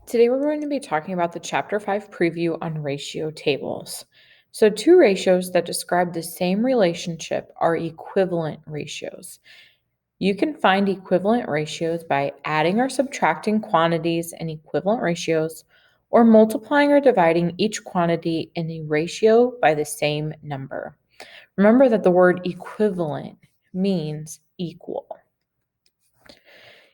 Today we're going to be talking about the Chapter 5 preview on ratio tables. So two ratios that describe the same relationship are equivalent ratios. You can find equivalent ratios by adding or subtracting quantities in equivalent ratios or multiplying or dividing each quantity in a ratio by the same number. Remember that the word equivalent means equal.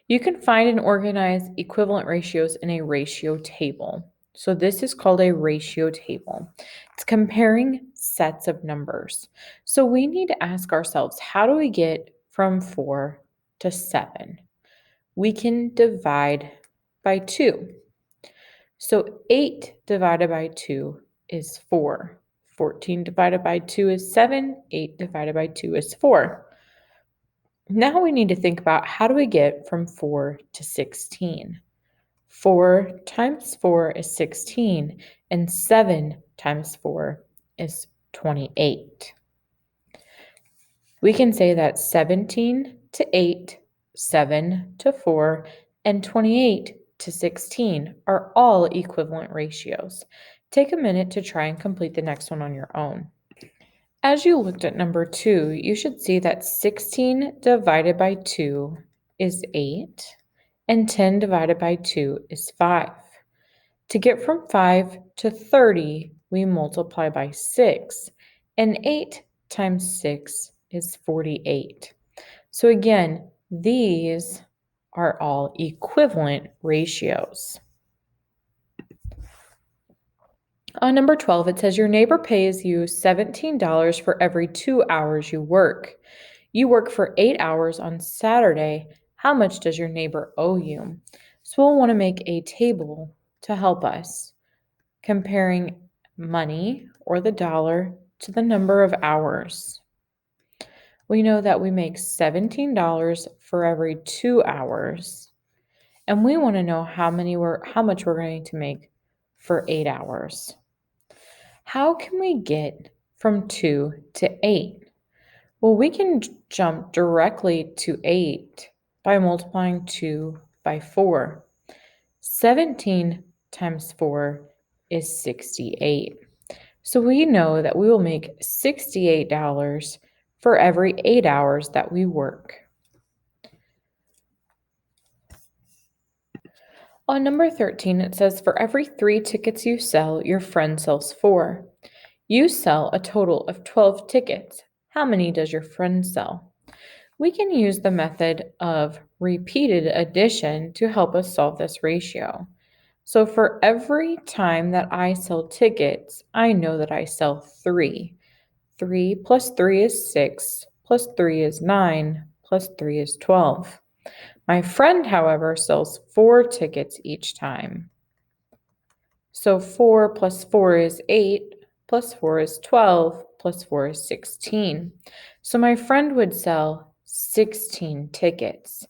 You can find and organize equivalent ratios in a ratio table. So this is called a ratio table. It's comparing sets of numbers. So we need to ask ourselves, how do we get from 4 to 7? We can divide by 2. So 8 divided by 2 is 4. 14 divided by 2 is 7. 8 divided by 2 is 4. Now we need to think about, how do we get from 4 to 16? 4 times 4 is 16, and 7 times 4 is 28. We can say that 17 to 8, 7 to 4, and 28 to 16 are all equivalent ratios. Take a minute to try and complete the next one on your own. As you looked at number 2, you should see that 16 divided by 2 is 8, and 10 divided by 2 is 5. To get from 5 to 30, we multiply by 6, and 8 times 6 is 48. So again, these are all equivalent ratios. On number 12, it says your neighbor pays you $17 for every 2 hours you work. You work for 8 hours on Saturday. How much does your neighbor owe you? So we'll want to make a table to help us, comparing money or the dollar to the number of hours. We know that we make $17 for every 2 hours, and we want to know how much we're going to make for 8 hours. How can we get from 2 to 8? Well, we can jump directly to 8 by multiplying 2 by 4. 17 times 4 is 68. So we know that we will make $68 for every 8 hours that we work. On number 13, it says for every 3 tickets you sell, your friend sells 4. You sell a total of 12 tickets. How many does your friend sell? We can use the method of repeated addition to help us solve this ratio. So for every time that I sell tickets, I know that I sell 3. 3 plus 3 is 6, plus 3 is 9, plus 3 is 12. My friend, however, sells 4 tickets each time. So 4 plus 4 is 8, plus 4 is 12, plus 4 is 16. So my friend would sell 16 tickets.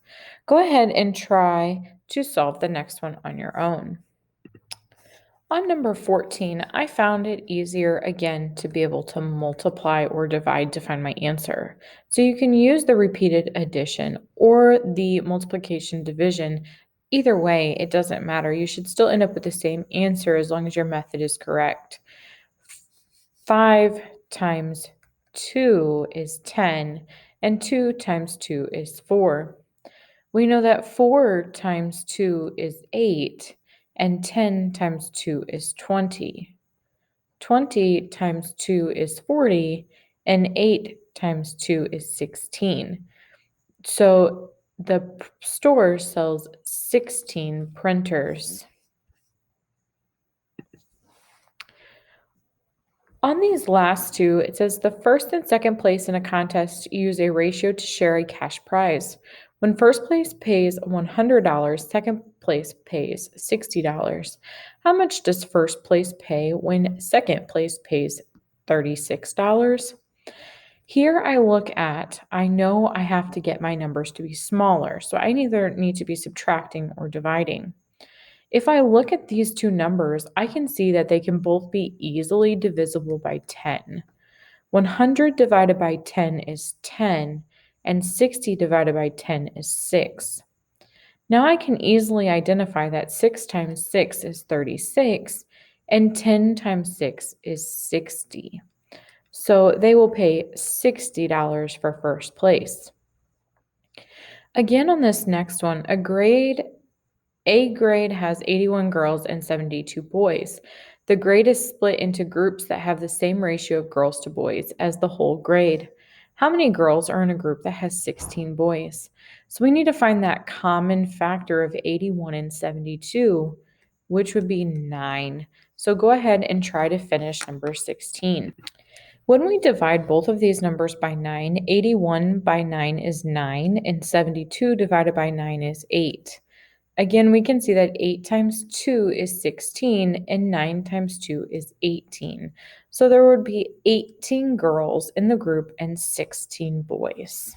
Go ahead and try to solve the next one on your own. On number 14, I found it easier again to be able to multiply or divide to find my answer. So you can use the repeated addition or the multiplication division. Either way, it doesn't matter. You should still end up with the same answer as long as your method is correct. 5 times 2 is 10, and 2 times 2 is 4. We know that 4 times 2 is 8, and 10 times 2 is 20. 20 times 2 is 40, and 8 times 2 is 16. So the store sells 16 printers. On these last two, it says the first and second place in a contest use a ratio to share a cash prize. When first place pays $100, second place pays $60. How much does first place pay when second place pays $36? Here I know I have to get my numbers to be smaller, so I either need to be subtracting or dividing. If I look at these two numbers, I can see that they can both be easily divisible by 10. 100 divided by 10 is 10, and 60 divided by 10 is 6. Now I can easily identify that 6 times 6 is 36 and 10 times 6 is 60. So they will pay $60 for first place. Again, on this next one, A grade has 81 girls and 72 boys. The grade is split into groups that have the same ratio of girls to boys as the whole grade. How many girls are in a group that has 16 boys? So we need to find that common factor of 81 and 72, which would be 9. So go ahead and try to finish number 16. When we divide both of these numbers by 9, 81 by 9 is 9, and 72 divided by 9 is 8. Again, we can see that 8 times 2 is 16 and 9 times 2 is 18. So there would be 18 girls in the group and 16 boys.